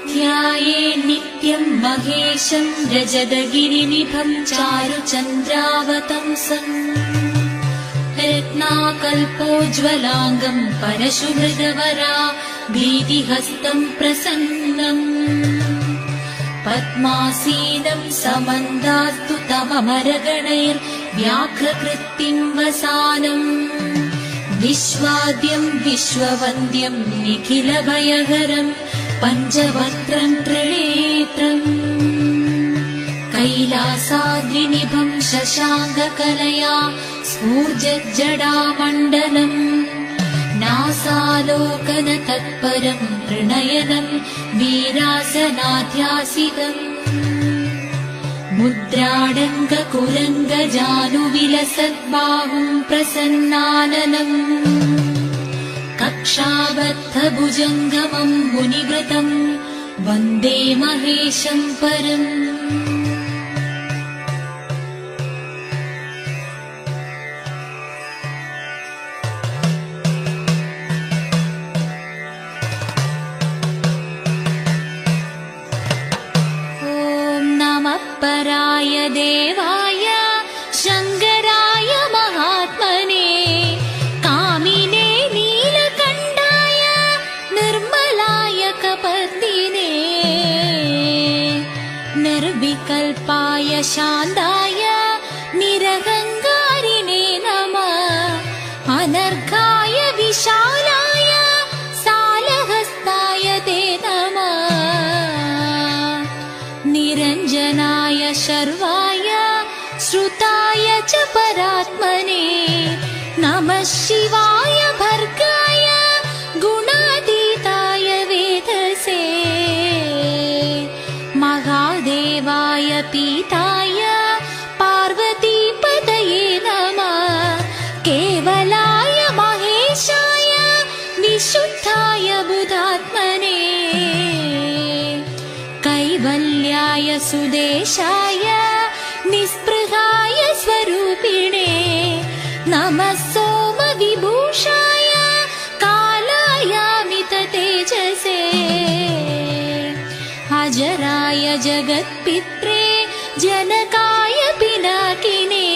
ध्याये नित्यं महेशं रजतगिरिनिभं चारुचन्द्रावतंसम् रत्नाकल्पोज्ज्वलाङ्गं परशुभृतवरा भीतिहस्तं प्रसन्नम् पद्मासीनं समन्दास्तु तममरगणैर्व्याघ्रकृत्तिं वसानम् विश्वाद्यं विश्ववन्द्यं निखिलभयहरं पञ्चवक्त्रं त्रिनेत्रम् कैलासाद्रिनिभं शशाङ्ककलया स्फूर्जज्जडामण्डलम् नासालोकनतत्परं प्रणयनं वीरासनाध्यासितम् मुद्राडङ्गकुरङ्गजानुविलसद्बाहुं प्रसन्नाननम् कक्षाबद्धभुजङ्गमं मुनिव्रतं वन्दे महेशं परम् पराय देवाय शङ्कराय महात्मने कामिने नीलकण्ठाय निर्मलाय कपर्दिने निर्विकल्पाय शान्ताय निरहङ्कारिणे नमः अनर्घाय विशालाय सालहस्ताय ते नमः निरञ्जनाय शर्वाय श्रुताय च परात्मने नमः शिवाय भर्गाय गुणातीताय वेधसे महादेवाय पीताय पार्वतीपतये नमः केवलाय महेशाय विशुद्धाय बुधात्मने कैवल्याय सुदेशाय निस्पृहाय स्वरूपिणे नमः सोमविभूषाय कालायामिततेजसे अजराय जगत्पित्रे जनकाय पिनाकिने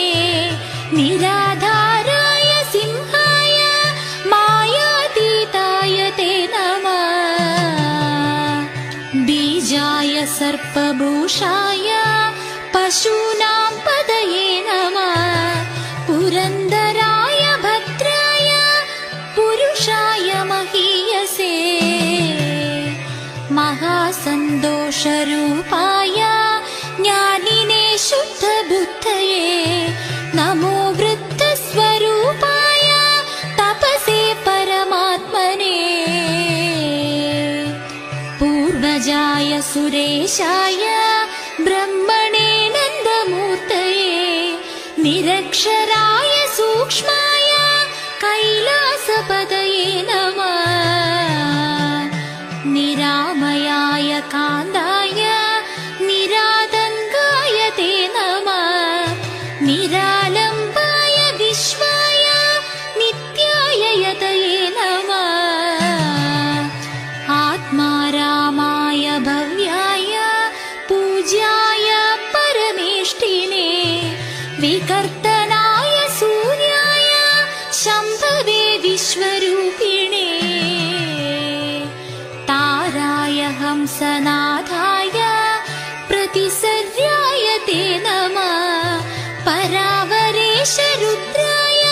निराधाराय सिंहाय मायातीताय ते नमः बीजाय सर्पभूषाय पशूनां पदये नमः पुरन्दराय भद्राय पुरुषाय महीयसे महासन्तोषरूपाय ज्ञानिने शुद्धबुद्धये नमो वृद्धस्वरूपाय तपसे परमात्मने पूर्वजाय सुरेशाय ब्रह्मणे नन्दमूर्तये निरक्षराय सूक्ष्माय कैलासपदये नमः निरामयाय कान्ताय निरातङ्काय ते नमः निरालम्बाय विश्वाय नित्याय यतये नमः आत्मारामाय भव्याय पूज्याय परमेष्टिने विकर्तनाय सूर्याय शम्भवे विश्वरूपिणे ताराय हंसनाथाय प्रतिसर्याय ते नमः परावरेश रुद्राय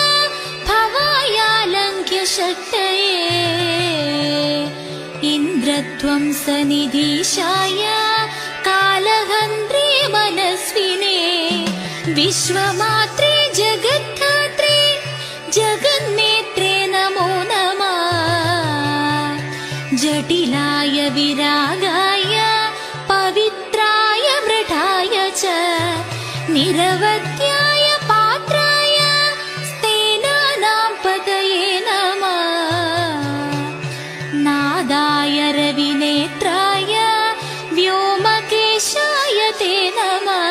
भवायालङ्घ्य शक्तये इन्द्रध्वंसनिधीशाय कालहन्त्रे मनस्विने विश्वमात्रे जगद्धात्रे जगन्नेत्रे नमो नमः जटिलाय विरागाय पवित्राय मृढाय च निरवध्याय पात्राय स्तेनानां पतये नमः नादाय रविनेत्राय व्योमकेशाय ते नमः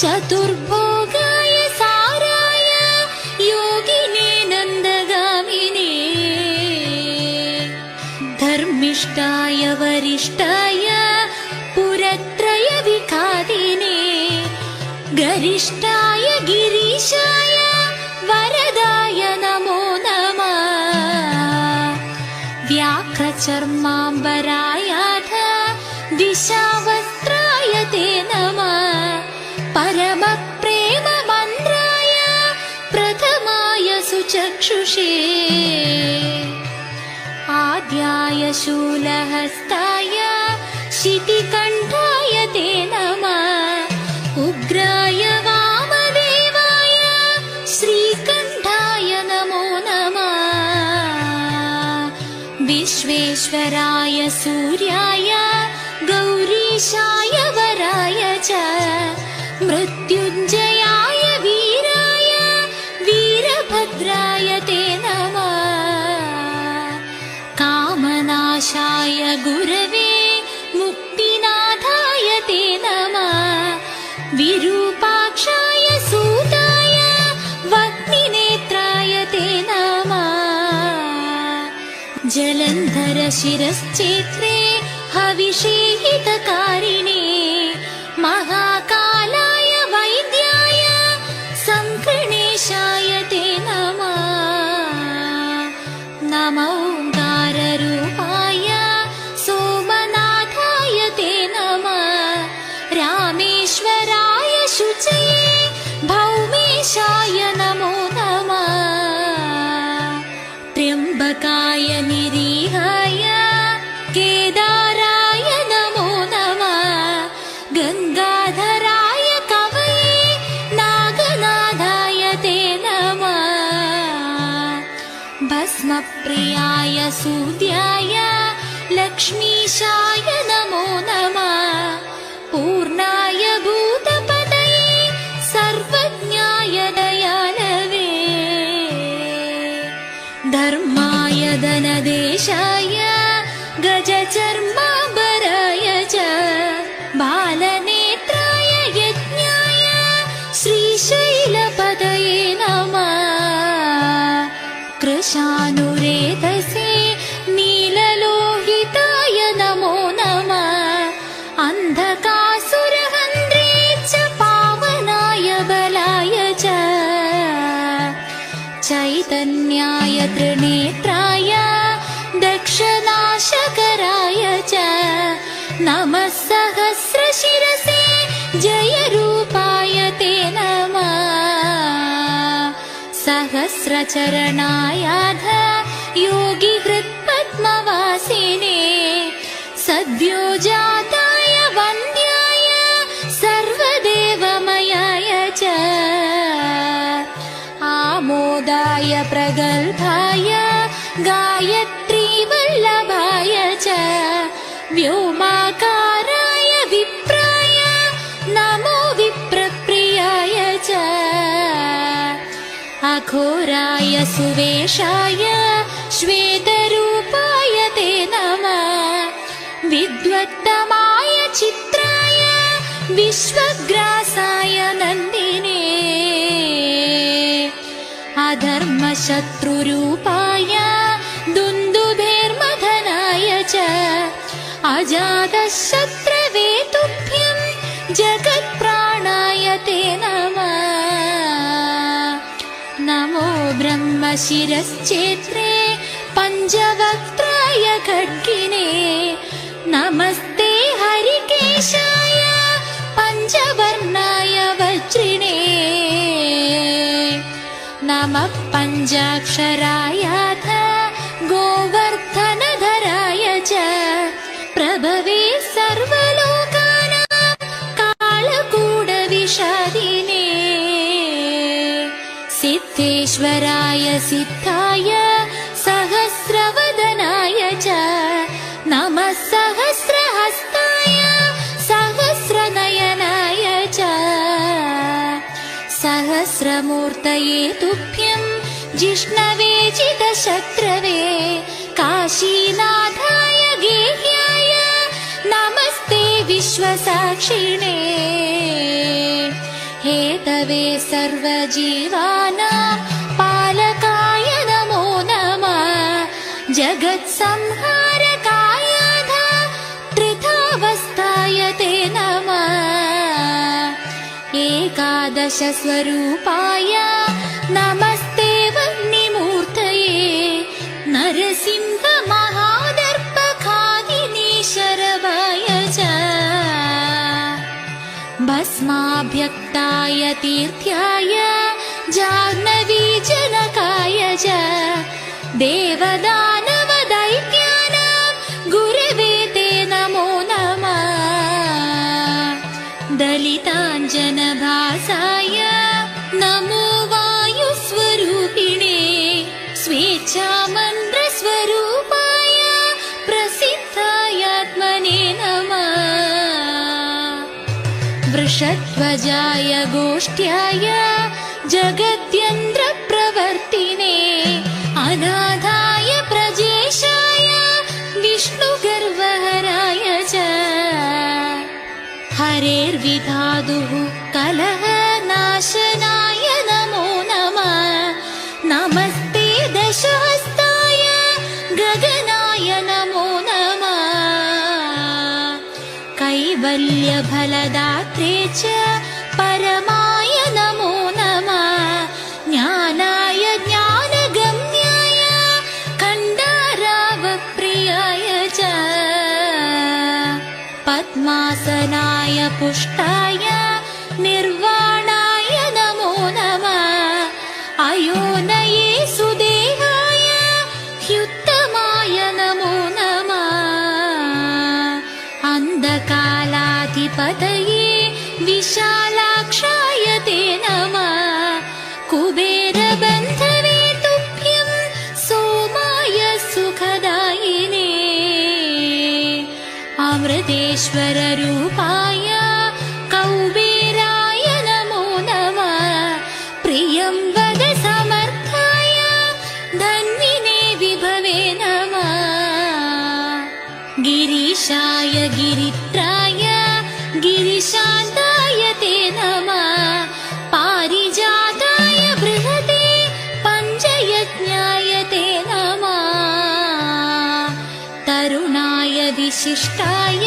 चतुर्भोगाय साराय योगिने नन्दगामिने धर्मिष्ठाय वरिष्ठाय वरिष्ठाय गिरीशाय वरदाय नमो नमः व्याघ्रचर्माम्बरायाथ दिशावस्त्राय ते नमः परमप्रेममन्त्राय प्रथमाय सुचक्षुषे आद्याय शूलहस्ताय शितिकण्ठाय ते नमः उग्राय वामदेवाय श्रीकण्ठाय नमो नमः विश्वेश्वराय सूर्याय गौरीशाय वराय च मृत्युञ्जयाय वीराय वीरभद्राय ते नमः कामनाशाय गुरवे मुक्तिनाथाय ते नमः विरूपाक्षाय सूताय वह्निनेत्राय ते नमः जलन्धर शिरश्चेत्रे हविषे हितकारिणे महाकालाय वैद्याय सङ्कृणेशाय ते नमः नमो ओङ्काररूपाय सोमनाथाय ते नमः रामेश्वराय शुचये भौमेशाय नमो नमः त्र्यम्बकाय निरीहाय केदाराय नमो नमः गङ्गाधराय कवये नागनाथाय ते नमः भस्मप्रियाय सूद्याय लक्ष्मीशाय नमो नमः पूर्णाय भूतपतये सर्वज्ञाय दयालवे धर्माय धनदेशाय गजचर्माम्बराय च बालनेत्राय यज्ञाय श्रीशैलपतये नमः कृशानुरेतसे नीललोहिताय नमो नमः अन्धकासुरहन्त्रे च पावनाय बलाय च चैतन्याय त्रिनेत्राय दक्षनाशकराय च नमः सहस्रशिरसे जयरूपाय ते नमः सहस्रचरणायाध योगिहृत्पद्मवासिने सद्योजाताय वन्द्याय सर्वदेवमयाय च आमोदाय प्रगल्भाय गायत्रीवल्लभाय च व्योमाकाराय विप्राय नमो विप्रप्रियाय च अघोराय सुवेशाय श्वेतरूपाय ते नमः विद्वत्तमाय चित्राय विश्वग्रासाय नन्दिने अधर्मशत्रुरूपाय दुन्दुभेर्मथनाय च अजातशत्रवे तुभ्यं जगत्प्राणाय ते नमः नमो ब्रह्मशिरश्चेत्रे पञ्चवक्त्राय खड्गिने नमस्ते हरिकेशाय पञ्चवर्णाय वज्रिणे नमः पञ्चाक्षरायाथ गोवर्धनधराय च प्रभवे सर्वलोकानां कालकूटविषादिने सिद्धेश्वराय सिद्धाय सहस्रवदनाय च नमः सहस्रहस्ताय सहस्रनयनाय च सहस्रमूर्तये तुभ्यं जिष्णवे जितशत्रवे काशीनाथाय गेह्याय नमस्ते विश्वसाक्षिणे हेतवे सर्वजीवानां पालकाय नमो नमः जगत्संहारकाय त्रिधावस्थाय ते नमः एकादशाननाथाय दशस्वरूपाय नमस्ते वह्निमूर्तये नरसिंह महादर्पखादिनी शरवाय च भस्माभ्यक्ताय तीर्थ्याय जाह्नवीजनकाय च देवदानवदैत्यानां गुरवे ते नमो नमः दलिताञ्जनभासाय नमो वायुस्वरूपिणे स्वेच्छामन्त्रस्वरूपाय प्रसिद्धायात्मने नमः वृषध्वजाय गोष्ठ्याय जगत्यन्त्रप्रवर्तिने अनाथाय प्रजेशाय विष्णुगर्वहराय च हरेर्विधातुः कलहनाशनाय नमो नमः नमस्ते दशहस्ताय गगनाय नमो नमः कैवल्यफलदात्रे च परमाय नमो नमः ज्ञानाय ज्ञानगम्याय खण्डारावप्रियाय च पद्मासनाय पुष्टाय निर्वाणाय नमो नमः अयोनये सुदेहाय ह्युत्तमाय नमो नमः अन्धकालाधिपतये विशालाक्षाय ते नमः कुबेरबन्धवे तुभ्यं सोमाय सुखदायिने अमृतेश्वररूपाय कौबेराय नमो नमः प्रियं वद समर्थाय धन्विने विभवे नमः गिरीशाय गिरित्राय गिरिशान्ताय ते नमः पारिजाताय बृहते पञ्चयज्ञाय ते नमः तरुणाय विशिष्टाय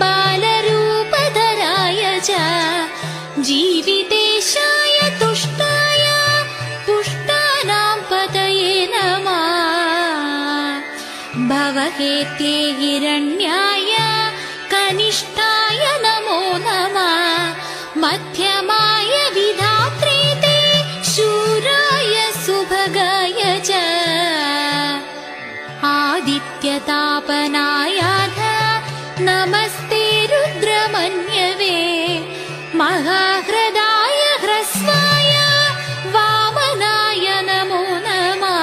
बालरूपधराय च जीवितेशाय तुष्टाय पुष्टानां पतये नमः भवहेत्ये हिरण्याय कनिष्ठाय नमो नमः मध्यमाय विधात्रे ते शूराय सुभगाय च आदित्यतापनायाथ नमस्ते रुद्रमन्यवे महाह्रदाय ह्रस्वाय वामनाय नमो नमः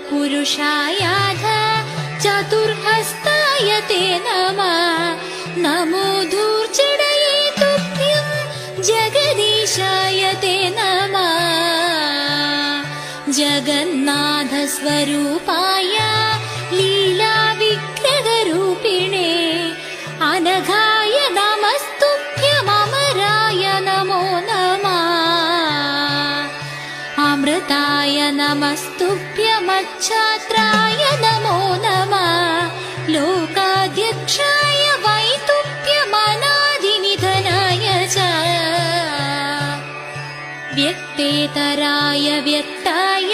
नमस्तत्पुरुषायाथ चतुर्हस्ताय ते नमः नमो धूर्जटये तुभ्यं जगदीशाय ते नमः जगन्नाथस्वरूपाय लीलाविग्रहरूपिणे अनघाय नमस्तुभ्यमराय नमो नमः अमृताय नमस्तुभ्यमच्छात्राय नमो नमः लोकाध्यक्षाय वैतुभ्यमनादिनिधनाय च व्यक्तेतराय व्यक्ताय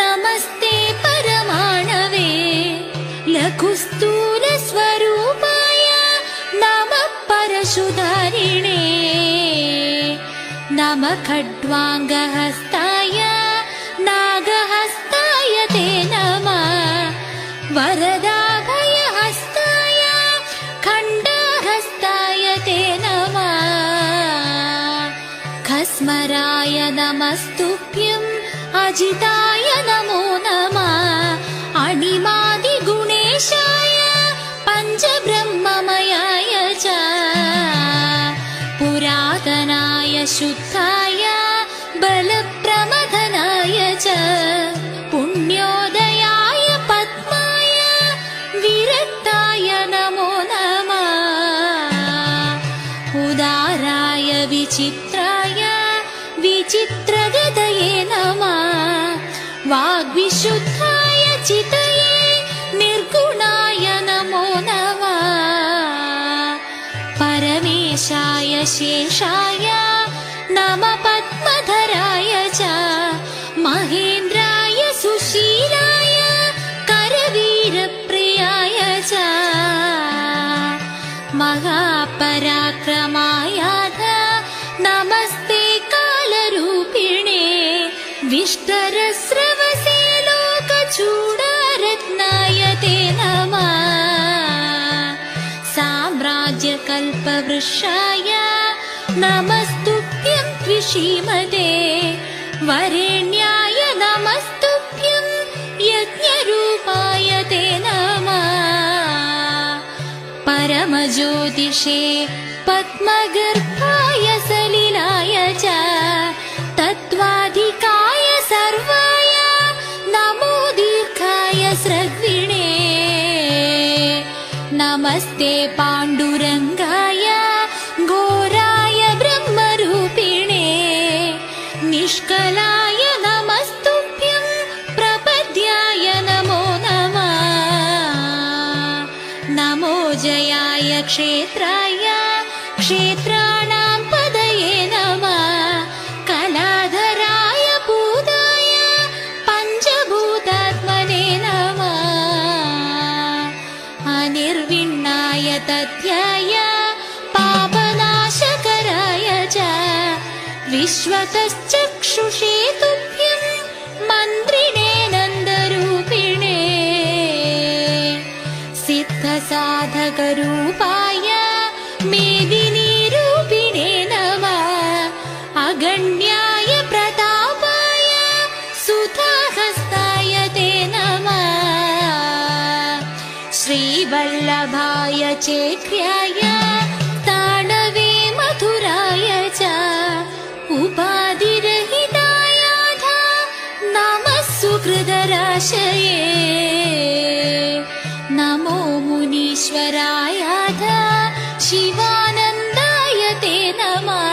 नमस्ते परमाणवे लघुस्थूलस्वरूपाय नमः परशुधारिणे नमः खड्वाङ्गहस्ताय नागहस्ताय ते नमः वरदाभयहस्ताय खण्डहस्ताय ते नमः खस्मराय नमस्तुभ्यं अजिताय नमो नमः अणिमादिगुणेशाय पञ्चब्रह्ममयाय च पुरातनाय शुद्धाय बलप्रमथनाय च पुण्योदयाय पद्माय विरक्ताय नमो नमः उदाराय विचित्राय विचित्रगतये नमः वाग्विशुद्धाय चितये निर्गुणाय नमो नमः परमेशाय वृषाय नमः पद्मधराय च महेन्द्राय सुशीलाय करवीरप्रियाय च महापराक्रमाय नमस्ते कालरूपिणे विष्टरस्रवसे लोकचूडारत्नाय ते नमः साम्राज्यकल्पवृक्षाय नमस्तुभ्यं त्विषीमते वरेण्याय नमस्तुभ्यं यज्ञरूपाय ते नमः परमज्योतिषे पद्मगर्भाय सलिलाय च तत्त्वाधिकाय सर्वाय नमो दीर्घाय स्रग्विणे नमस्ते पाण्डुरङ्गाय घोराय ब्रह्मरूपिणे निष्कलाय नमस्तुभ्यं प्रपद्याय नमो नमः नमो जयाय क्षेत्राय क्षेत्राणां पदये नमः कलाधराय भूताय पञ्चभूतात्मने नमः अनिर्विण्णाय तथ्याय पापनाशकराय च विश्वतश्चक्षुषे तुभ्यं मन्त्रिणे नन्दरूपिणे सिद्धसाधकरूपाय मेदिनीरूपिणे नमः अगण्याय प्रतापाय सुधाहस्ताय ते नमः श्रीवल्लभाय चेक्र्याय ताणवे मधुराय च उपाधिरहिताय नमः सुहृदराशये नमो मुनीश्वराय शिवानन्दाय ते नमः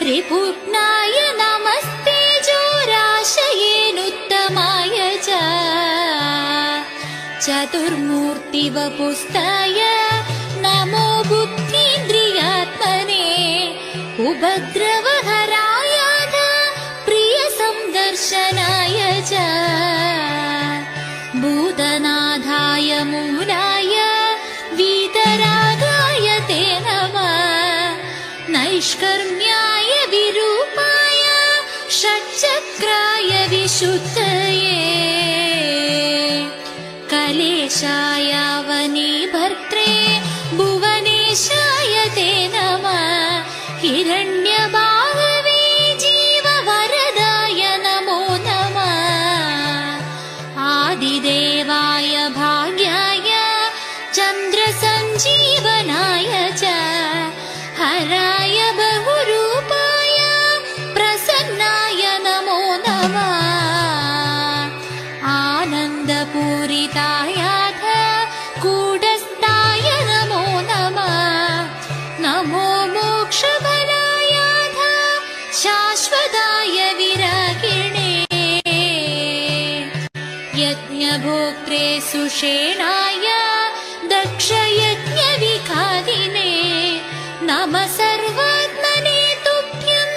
रिपुघ्नाय नमस्ते जोराशयेनुत्तमाय च चतुर्मूर्तिवपुस्ताय नमो बुद्धीन्द्रियात्मने उपद्रवहराय प्रियसंदर्शनाय च भूतनाथाय मूलाय वीतरागाय ते नमः नैष्कर्म्याय विरूपाय षट्चक्राय विशुद्धये कलेशाय वनिभर्त्रे भुवनेशाय ते नमः हिरण्यबाहवे जीववरदाय नमो नमः आदिदेवाय भाग्याय चन्द्रसञ्जीवनाय च हराय बहुरूपाय प्रसन्नाय नमो नमः आनन्दपूरिताय कूटस्थाय नमो नमः नमो मोक्षफलाय शाश्वताय विरागिणे यज्ञभोक्त्रे सुषेणाय दक्षयज्ञविखादिने नमः सर्वात्मने तुभ्यं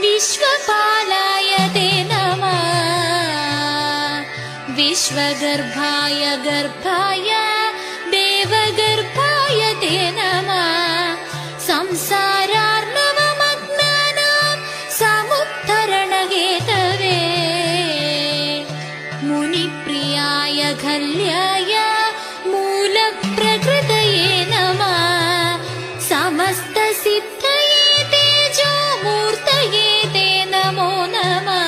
विश्वपालाय ते नमः विश्वगर्भाय गर्भाय देवगर्भाय ते नमः संसारार्णवमग्नानां समुत्तरणहेतवे मुनिप्रियाय खल्याय मूलप्रकृतये नमः समस्तसिद्धये तेजोमूर्तये ते नमो नमः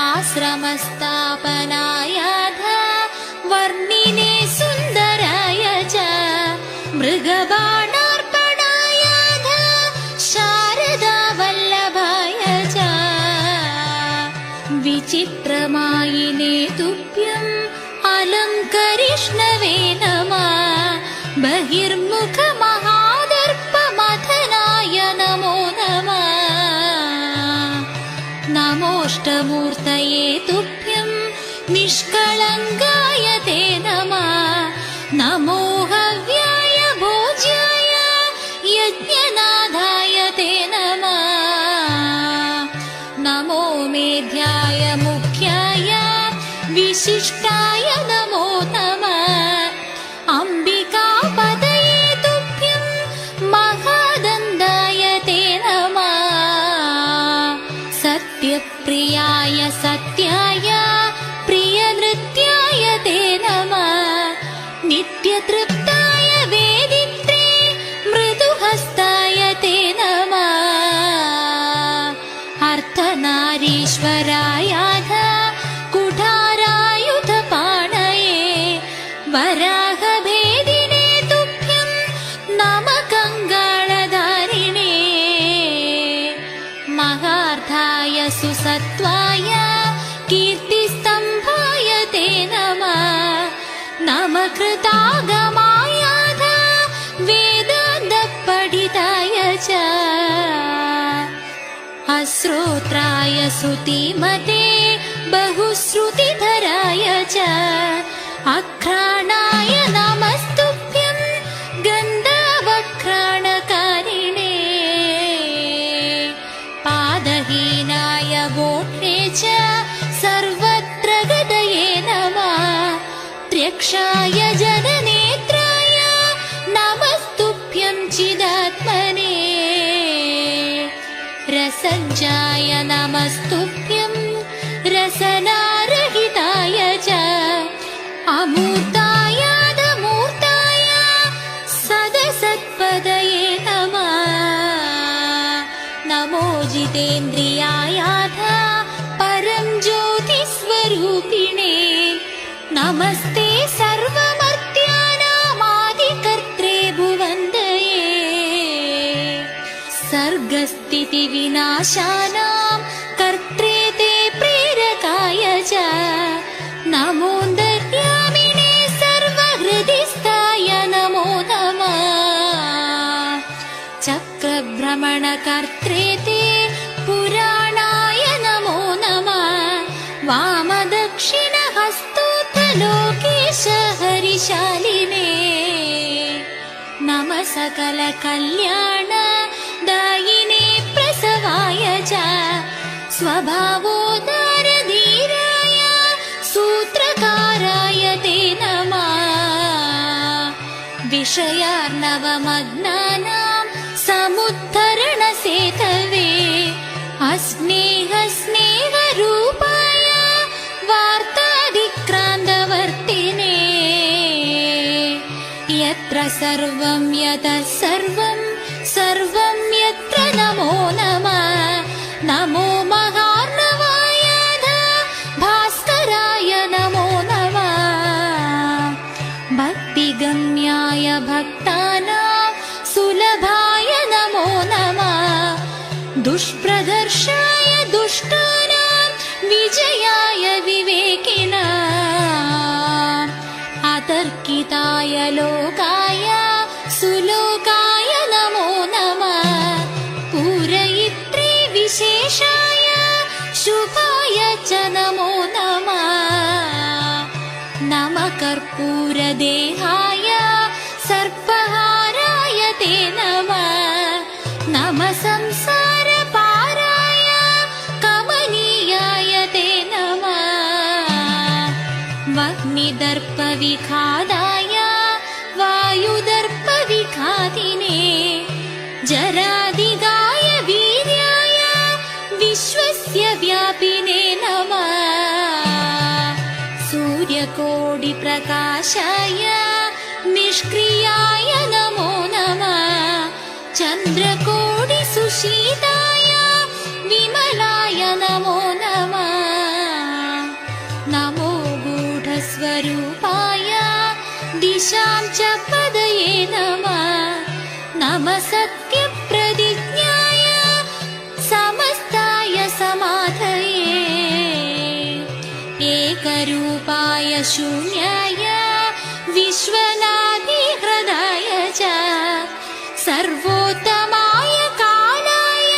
आश्रमस्थापनाय वर्णिने सुन्दराय च मृगबाणार्पणाय शारदावल्लभाय च विचित्रमायिने तुभ्यम् अलङ्करिष्णवे नमः बहिर्मुखमहादर्पमथनाय नमो नमः नमोऽष्टमूर्तये तुभ्यं निष्कळङ्काय ते नमः नमो हव्याय भोज्याय यज्ञनाथाय ते नमः। नमो मेध्याय मुख्याय विशिष्टाय नमो नमः। अम्बिकापतये तुभ्यं महादन्दाय ते नमः। सत्यप्रियाय सत्याय प्रियनृत्याय ते नमः। नित्यतृप्ताय वेदित्रे मृदुहस्ताय ते नमः। अर्धनारीश्वरायाध कुठारायुधपाणये वराहभेदिने तुभ्यं नमः। कङ्गाळधारिणे महार्थाय सुसत्त्वाय कीर्तिस्तम्भाय ते नमः। नमः कृतागमायाध वेदान्तपठिताय च अश्रोत्राय सुतिमते बहुश्रुतिधराय च अघ्राणाय नमस्तुभ्यं गन्धवघ्राणकारिणे पादहीनाय वोढ्रे च सर्वत्र गतये नमः। त्र्यक्षाय जननेत्राय नमस्तुभ्यं चिदात्मने रसञ्जाय नमस्तुभ्यं रसनारहिताय च अमूर्तायादमूर्ताय सदसत्पदये नमः। नमो जितेन्द्रियायाध परं ज्योतिस्वरूपिणे नमस्ते सर्वमर्त्यानामादिकर्त्रे भुवन्दये सर्गस्थितिविनाशानां कर्त्रे ते प्रेरकाय च नमोऽन्तर्यामिने सर्वहृदिस्थाय नमो नमः। चक्रभ्रमणकर्त्रे ते पुराणाय नमो नमः। वामदक्षिणहस्तोत्तलोकेश हरिशालिने नमः। सकलकल्याणदायिने प्रसवाय च स्वभावोदारधीराय सूत्रकाराय ते नमः। विषयार्णवमग्नानां समुद्धरणसेतवे अस्नेहस्नेहरूपाय वार्तादिक्रान्तवर्तिने यत्र सर्वं यतः सर्वं सर्वं यत्र नमो नमः। नमो महार्णवायाध भास्कराय नमो नमः। भक्तिगम्याय भक्तानां सुलभाय नमो नमः। दुष्प्रदर्शाय दुष्टानां विजयाय विवेकिनाम् अतर्किताय लोकाय सुलोकाय नमो नमः। पूरयित्रे विशेषाय शुभाय च नमो नमः। नमः कर्पूरदेहाय सर्पहाराय ते नमः। नमः संसारपाराय कमनीयाय ते नमः। वह्निदर्पविखादाय वायुदर्पविघातिने जरादिगाय वीर्याय विश्वस्य व्यापिने नमः। सूर्यकोटिप्रकाशाय निष्क्रियाय नमो नमः। चन्द्रकोटिसुशीताय विमलाय नमो नमः। नमो गूढस्वरूपाय दिशां च पदये नमः। नमः सत्यप्रतिज्ञाय समस्ताय समाधये एकरूपाय शून्याय विश्वनाधिहृदाय च सर्वोत्तमाय कालाय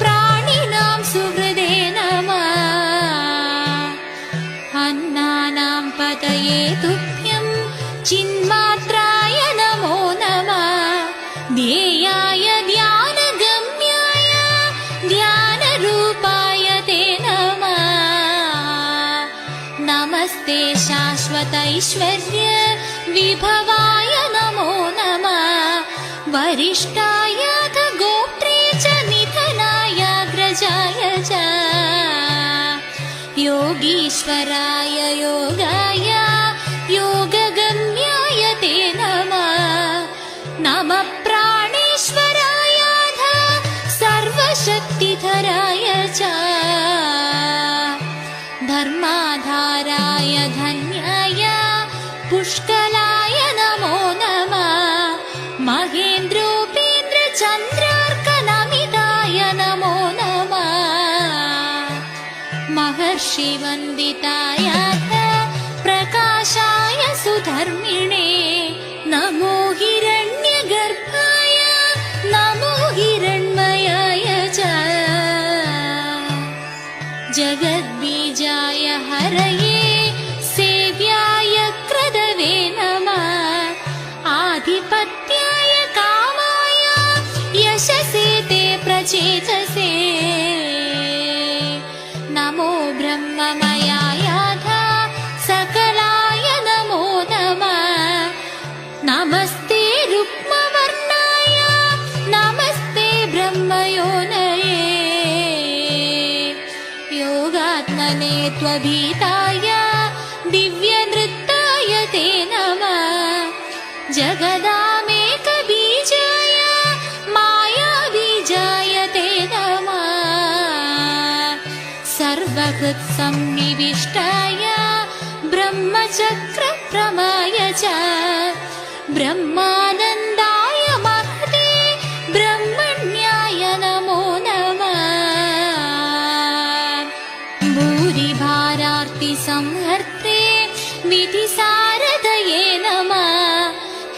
प्राणिनां सुहृदे नमः। अन्नानां पतये तुभ्यं चिन्मात्राय नमो नमः। ध्येयाय शाश्वतैश्वर्य विभवाय नमो नमः वरिष्ठाय गोत्रे च निधनाय अग्रजाय च योगीश्वराय योगाय योगगम्याय ते नमः प्राणेश्वराय सर्वशक्तिधराय च धर्माधाराय धन्याय पुष्कलाय नमो नमः महेन्द्रोपेन्द्रचन्द्रार्कनमिताय नमो नमः महर्षिवन्दिताय प्रकाशाय सुधर्मिणे नमो हिरण्यगर्भाय नमो हिरण्मयाय च जगद्बीजाय हरये सेव्याय क्रदवे नमः आधिपत्याय कामाय यशसे ते प्रचेतसे नमो ब्रह्ममयाय सकलाय नमो नमः नमस्ते रुक्मवर्णाय नमस्ते ब्रह्मयोनये योगात्मने त्वभीताय दिव्यनृत्ताय ते नमः जगदामेकबीजाय मायाबीजाय ते नमः सर्वहृत्सन्निविष्टाय ब्रह्मचक्रप्रमाय च ब्रह्मानन्दाय महते ब्रह्मण्याय नमो नमः भूरिभारार्तिसंहर्त्रे विधिसारदये नमः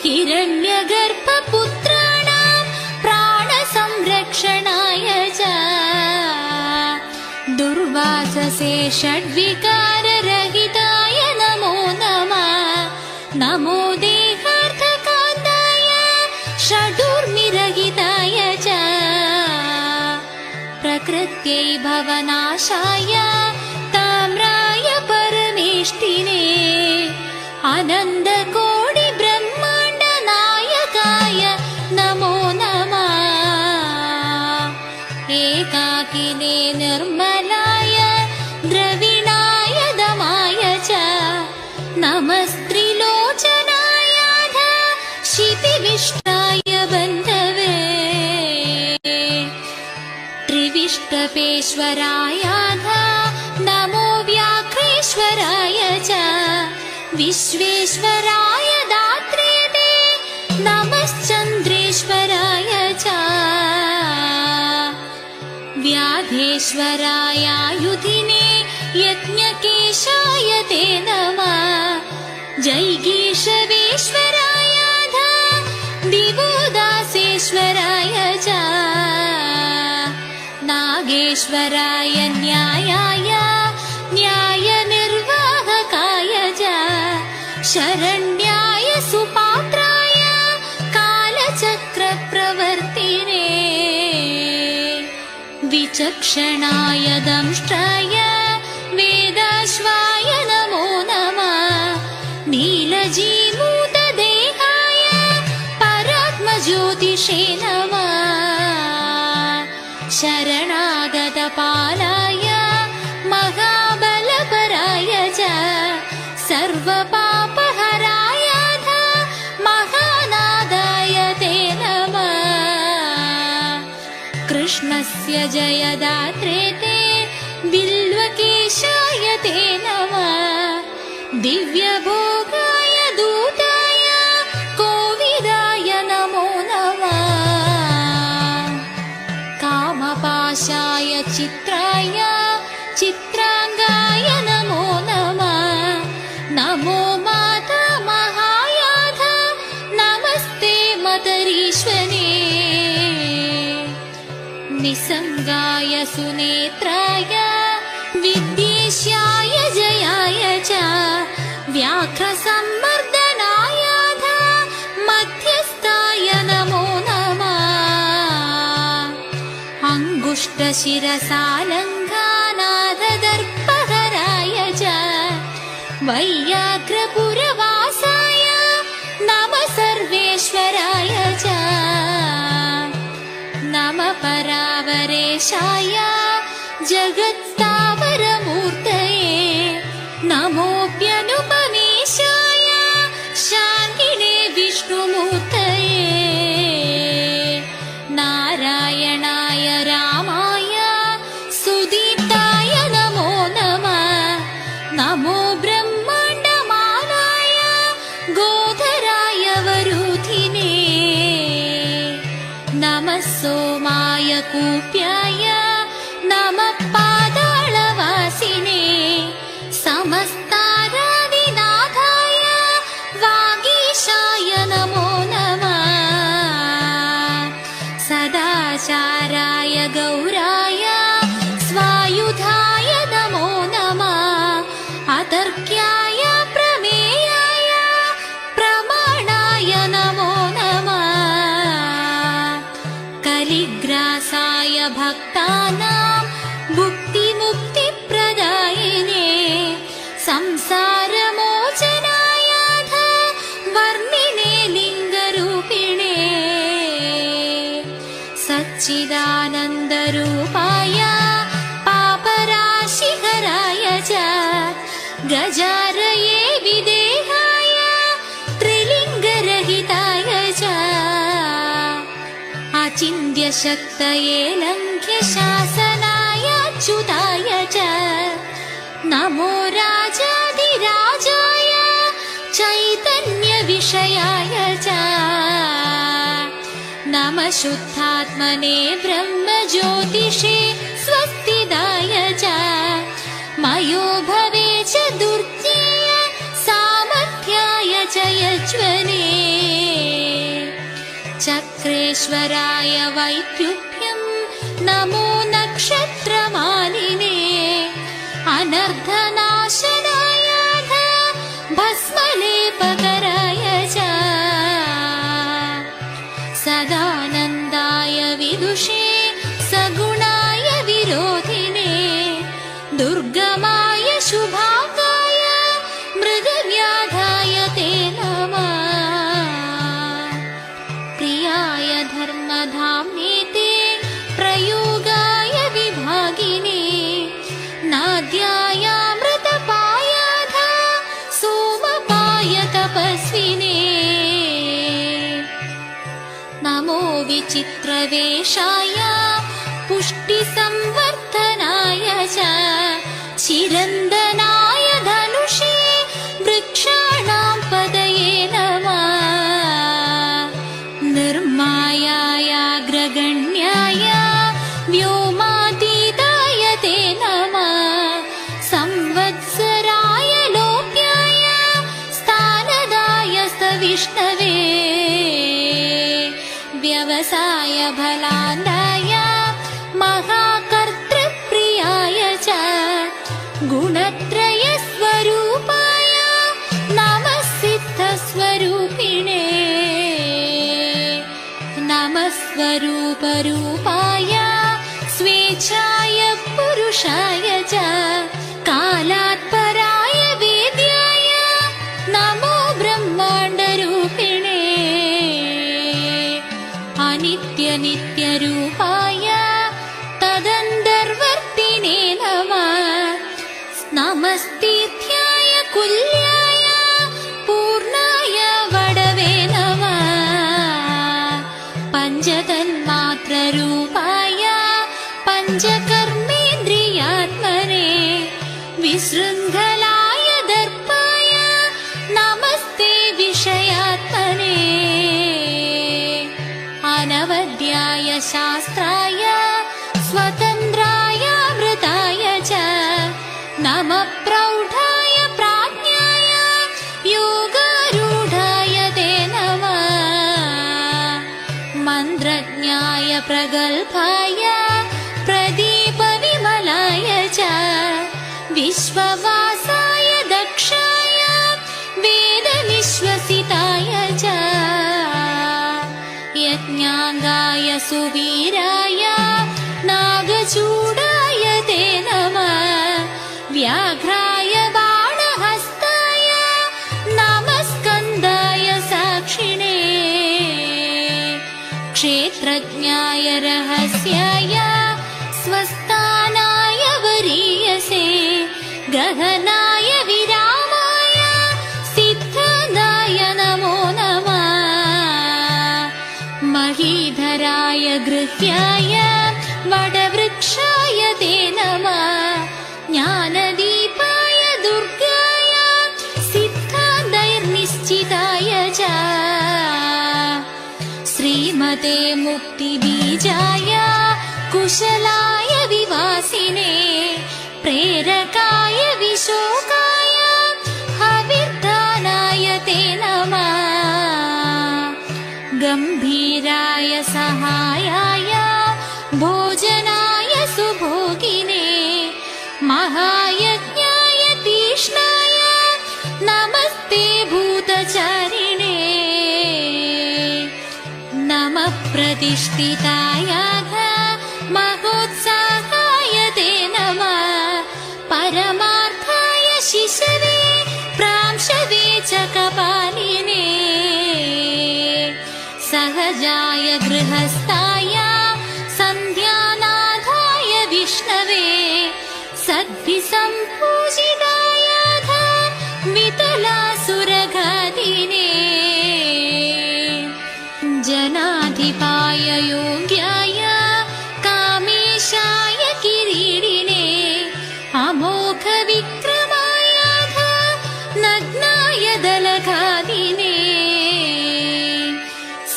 हिरण्यगर्भपुत्राणां प्राणसंरक्षणाय च दुर्वाससे षड्विकाररहिताय नमो नमः नमो देहार्थकान्ताय षडूर्मिरहिताय च प्रकृत्यै भवनाशाय ताम्राय परमेष्टिने आनन्दकोटिब्रह्माण्डनायकाय नमो नमः एकाकिने निर्मलाय द्रविणाय दमाय च नमस्त्रिलोचनाय शितिविष्टाय बन्धवे त्रिविष्टपेश्वराय नमो व्याघ्रेश्वराय च विश्वेश्वराय दात्रे ते नमश्चन्द्रेश्वराय च व्याधेश्वराय युधिने यज्ञकेशाय ते नमः जैगीषवेश्वराय दिवोदासेश्वराय च नागेश्वराय न्यायाय न्यायनिर्वाहकाय च शरण्याय सुपात्राय कालचक्रप्रवर्तिने विचक्षणाय दंष्ट्राय वेदाश्वाय नमो नमः नीलजीमूतदेहाय परात्मज्योतिषे नमः शरणागतपालाय महाबलपराय च सर्वपापहराय महानादाय ते नमः कृष्णस्य जयदात्रे ते बिल्वकेशाय ते नमः दिव्यभोगाय दूताय कोविदाय नमो नमः कामपाशाय चित्राय चित्रांगाय नमो नमः नमो माता महायाध नमस्ते मतरीश्वने निसंगाय सुनेत्राय विद्येश्याय जयाय च व्याघ्रसम्मर्दनाय मध्यस्थाय नमो नमः अङ्गुष्ठशिरसालङ्घनाददर्पहराय च वैयाघ्रपुरवासाय नमः सर्वेश्वराय च नमः परावरेशाय जगत्स्थावरमूर्तये नमोऽप्यनुपमेशाय शान्तिने विष्णुमूर्तये नारायणाय रामाय सुदीप्ताय नमो नमः नमो ब्रह्माण्डमालाय गोधराय वरुधिने नमः सोमाय कूप्याय नमः पातालवासिने समस्तारादिनाथाय वागीशाय नमो नमः सदाचाराय गौराय स्वायुधाय नमो नमः अतर्क्याय प्रमेयाय प्रमाणाय नमो नमः कलिग्रासाय भक्तानां भुक्तिमुक्तिप्रदायिने संसारमोचनाय वर्णिने लिङ्गरूपिणे सच्चिदानन्दरूपाय पापराशिहराय च गजारये विदेहाय त्रिलिङ्गरहिताय च अचिन्त्यशक्तये लङ्घ्यशासनाय च्युताय च नमो राजाधिराजाय चैतन्यविषयाय च नमः शुद्धात्मने ब्रह्मज्योतिषे स्वस्तिदाय च मयोभवे च दुर्ज्ञेय सामर्थ्याय च यज्वने चक्रेश्वराय वैद्युभ्यं नमो नक्षत्रमालिने अनर्धनाशनाय भस्मलेपकराय च सदानन्दाय विदुषे सगुणाय विरोधिने दुर्गमाय शुभाङ्गाय मृगव्याधाय ते नमः प्रियाय धर्मधाम्ने ते प्रयोगाय विभागिने नाद्यायामृतपायाध सोमपाय तपस्विने नमो विचित्रवेषाय पुष्टिसंवर्धनाय च चिरन्दनाय धनुषे वृक्षाणां पदये नमः निर्मायायाग्रगण्याय व्योमातीताय ते नमः संवत्सराय लोप्याय स्थानदाय सविष्णवे व्यवसाय फलान्दाय महाकर्तृप्रियाय च गुणत्रयस्वरूपाय नमः सिद्धस्वरूपिणे नमः स्वरूपरूपाय स्वेच्छाय पुरुषाय च कालात्पराय वेद्याय नमो ब्रह्माण्डरूपिणे अनित्यनित्यरूपाय तदन्तर्वर्तिने नमः नमस्तीर्थ्याय कुल्याय पूर्णाय वडवे नमः पञ्चतन्मात्ररूपाय पञ्चकर्मेन्द्रियात्मने विशृङ्खलाय दर्पाय नमस्ते विषयात्मने अनवद्याय शास्त्राय स्वतन्त्राय मृताय च नमः प्रौढाय प्राज्ञाय योगारूढाय ते नमः मन्त्रज्ञाय प्रगल्भाय प्रदीपविमलाय च विश्ववासाय दक्षाय वेदविश्वसिताय च यज्ञाङ्गाय सुवीराय नागचूडाय ते नमः व्याघ्राय बाणहस्ताय स्वास्याय स्वस्थानाय वरीयसे गहनाय विरामाय सिद्धाय नमो नमः महीधराय गृह्याय वटवृक्षाय ते नमः ज्ञानदीपाय दुर्गाय सिद्धान्तैर्निश्चिताय च श्रीमते मुक्तिबीजाय कुशलाय विवासिने प्रेरकाय विशोकाय हविर्दानाय ते नमः गम्भीराय सहायाय भोजनाय सुभोगिने महायज्ञाय तीक्ष्णाय नमस्ते भूतचारिणे नमः प्रतिष्ठिताय महोत्साहाय ते नमः परमार्थाय शिशवे प्रांशवे च कपालिने सहजाय गृहस्थाय सन्ध्यानाथाय विष्णवे सद्भिसम्पूजिताय वितलासुरघातिने जनाधिपाय योग्याय कामेशाय किरीटिने अमोघ विक्रमाय नग्नाय दलघातिने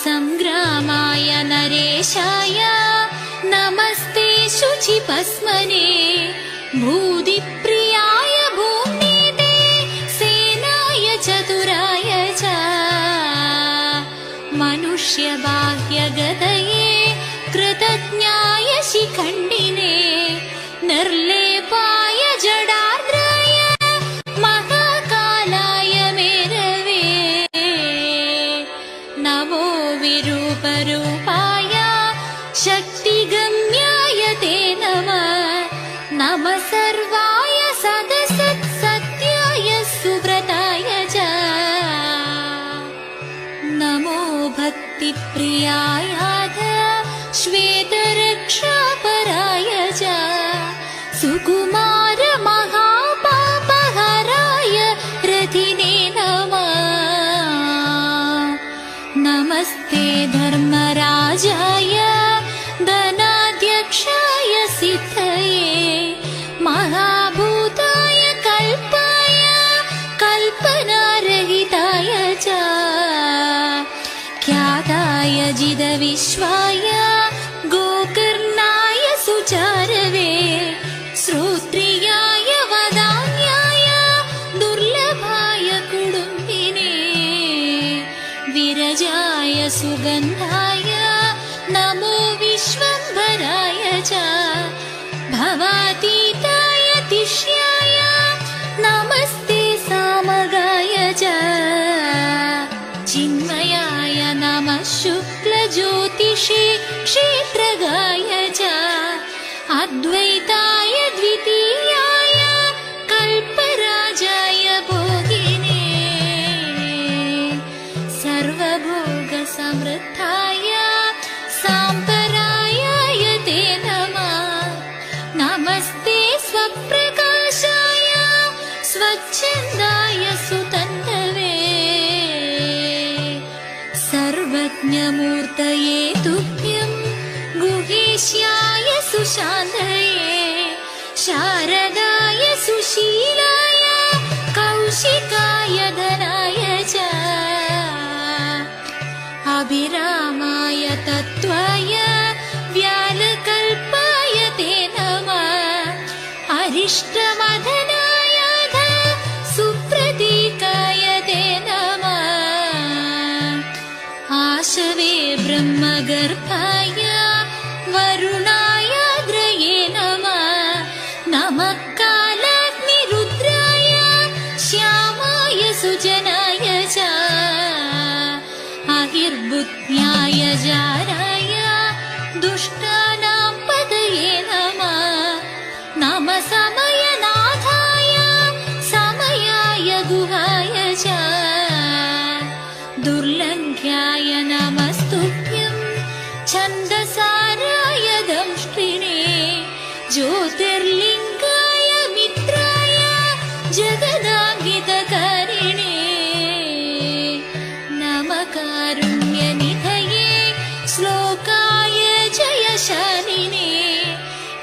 संग्रामाय नरेशाय नमस्ते शुचिपस्मने भूदिप्रियाय भूम्नेते सेनाय चतुराय च मनुष्यबाह्यगतये कृतज्ञाय शिखण्डिने निर्लेपाय जडार्द्राय महाकालाय मेरवे नमो विरूपरूपाय शक्तिगम्याय ते नमः नमः सर्वाय सदसत्सत्याय सुव्रताय च नमो भक्तिप्रियाय श्वेतरक्षापराय च सुकुमार महापापहराय रथिने नमः नमस्ते धर्मराजाय धनाध्यक्षाय सिद्धये महाभूताय कल्पाय कल्पनारहिताय च ख्याताय जिदविश्वाय गोकर्णाय सुचारवे श्रोत्रियाय वदान्याय दुर्लभाय कुडुम्बिने विरजाय सुगन्धाय नमो विश्वम्भराय च भवातीताय तिष्याय नमस्ते सामगाय च चिन्मयाय नमः शुक्लज्योतिषे क्षेत्रगाय च अद्वैताय द्वितीयाय कल्पराजाय भोगिने सर्वभोगसमृद्धाय साम्परायाय ते नमः नमस्ते स्वप्रकाशाय स्वच्छन्दाय सुतन्ववे सर्वज्ञमूर्तये तुभ्यं गुहेश्याय सुशान्तये शारदाय सुशीलाय कौशिकाय धनाय च अभिरामाय तत्त्वाय व्यालकल्पाय ते नमः अरिष्टमदनाय सुप्रतीकाय ते नमः आशवे ब्रह्मगर्भाय वरुणाय द्रये नमः नमः कालाग्निरुद्राय श्यामाय सुजनाय च अहिर्बुद्ध्याय जाराय दुष्टानां पदये नमः नमः समयनाथाय समयाय गुहाय च दुर्लङ्घ्याय नमस्तुभ्यं छन्दसाराय ज्योतिर्लिङ्गाय मित्राय जगदाङ्गितकारिणे नमः कारुण्यनिधये श्लोकाय जयशालिने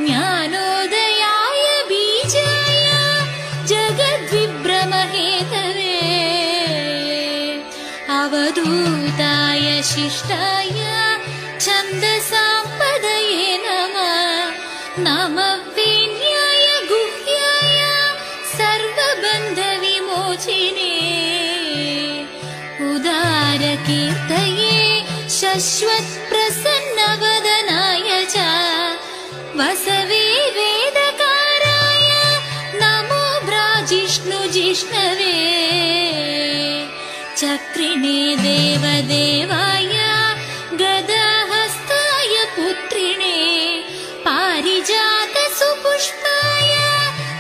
ज्ञानोदयाय बीजाय जगद्विभ्रमहेतवे अवधूताय शिष्टाय छन्दसां पदये नमः वेण्याय गुह्याय सर्वबन्धविमोचिने उदारकीर्तये शश्वत्प्रसन्नवदनाय च वसवे वेदकाराय नमो भ्राजिष्णुजिष्णवे चक्रिणे देवदेवाय गदाहस्ताय पुत्रिणे पारिजातसुपुष्पाय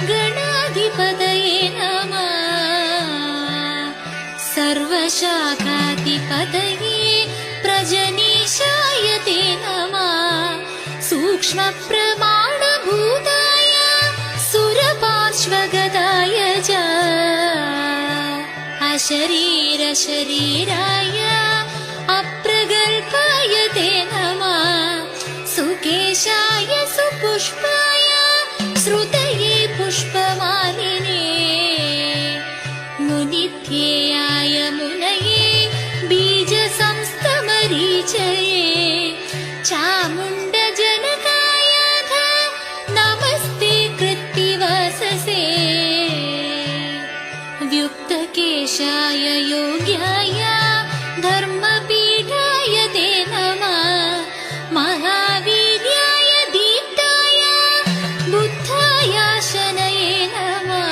गणाधिपतये नमः सर्वशाखाधिपतये प्रजनीशाय ते नमः सूक्ष्मप्रमाणभूताय सुरपार्श्वगताय च अशरीरशरीराय अप्रगल्भाय ते नमः सुकेशाय सुपुष्पाय श्रुतये पुष्पमालिने मुनिध्येयाय मुनये बीजसंस्तमरीचये चामुण्डजनकायाथ नमस्ते कृत्तिवाससे व्युक्तकेशाय योग्याय धर्मपीठाय ते नमः महावीर्याय दीप्ताय बुद्धाय शनये नमः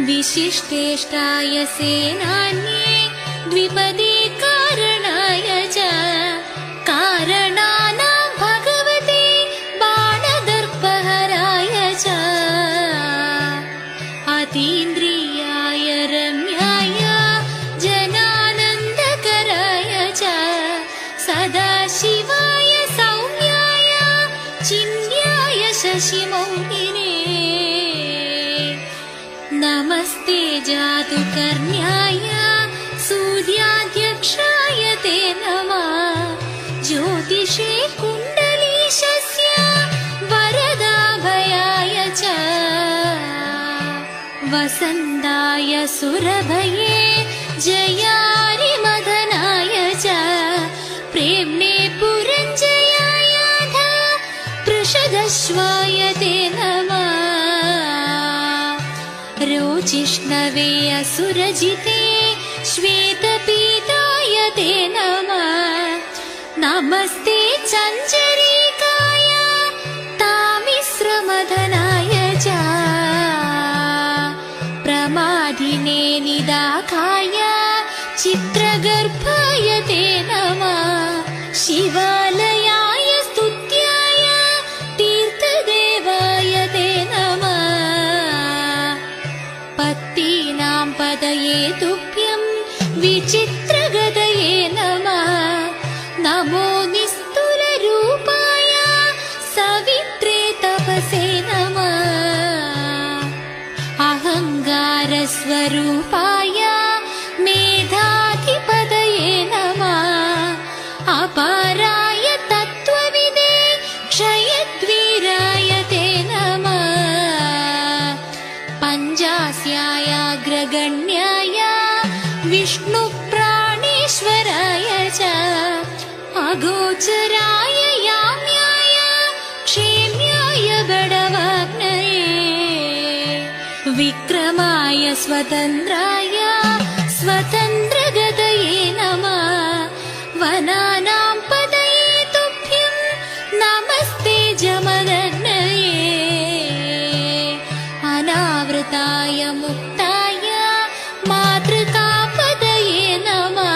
विशिष्टेष्टाय सेनान्ये द्विपदे कारणाय च कारणानां भगवते बाणदर्पहराय च अतीन्द्रियाय रम्याय जनानन्दकराय च सदाशिवाय सौम्याय चिन्याय शशिमौलिने नमस्ते जातुकर्ण्याय सूर्याध्यक्षाय ते नमः ज्योतिषे कुण्डलीशस्य वरदाभयाय च वसन्ताय सुरभये जयारिमदनाय च प्रेम्णे पुरञ्जयाय पृषदश्वाय ते नमः रोचिष्णवे असुरजिते श्वेतपीताय ते नमः नमस्ते चञ्चरीकाय तामिश्रमदनाय च प्रमादिने निदाखाय चित्रगर्भाय ते नमः शिवालयाय स्तुत्याय तीर्थदेवाय ते नमः पत्तीनां पदये तुभ्यं विचित्रगदये नमः नमो निस्तुलरूपाय सवित्रे तपसे नमः अहङ्कारस्वरूपाय मेधाधिपतये नमः अपाराय तत्त्वविदे क्षयद्वीराय ते नमः पञ्चास्यायाग्रगण्याय विष्णुप्राणेश्वराय च अगोचराय याम्याय क्षेम्याय बडवाग्नये विक्रमाय स्वतन्त्राय स्वतन्त्रगतये नमः वनानां पदये तुभ्यं नमस्ते जमदग्नये अनावृताय मुक्ताय मातृकापदये नमः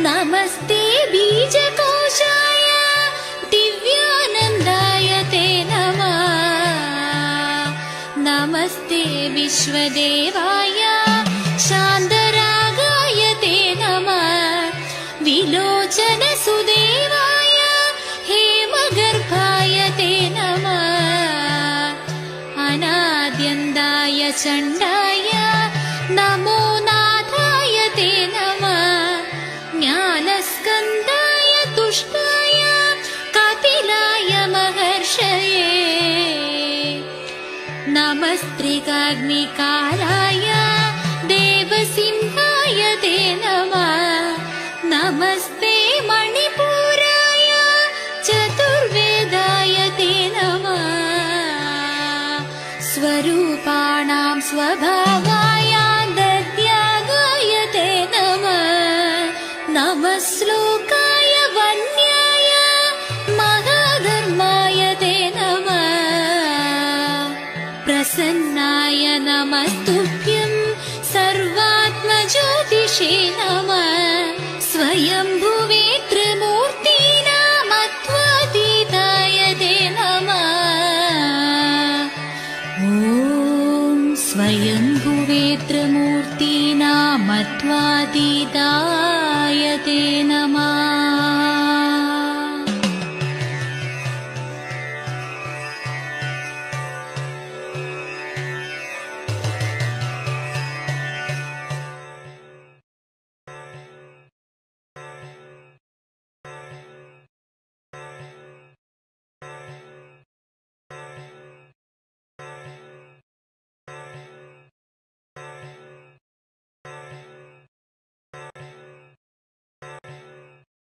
नमस्ते बीजकोशाय दिव्यानन्दाय ते नमः नमस्ते विश्वदेवाय शान्तरागाय ते नमः विलोचनसुदेवाय हेमगर्भाय ते नमः प्रचण्डाय नमो नाथाय ते नमः ज्ञानस्कन्दाय तुष्टाय कपिलाय महर्षये नमस्त्रिकाग्निकालाय देवसिंहाय ते नमः नमस्ते मणिपुराय चतुर्वेदाय ते नमः स्वरूपाणां स्वभावाय दत्यागाय ते नमः नमः श्लोकाय वन्याय महाधर्माय ते नमः प्रसन्नाय नमस्तुभ्यं सर्वात्मज्योतिषे नमः स्वयंभुवे त्रिमूर्तीनामत्वातीताय ते नमः ॐ स्वयंभुवे त्रिमूर्तीनामत्वातीताय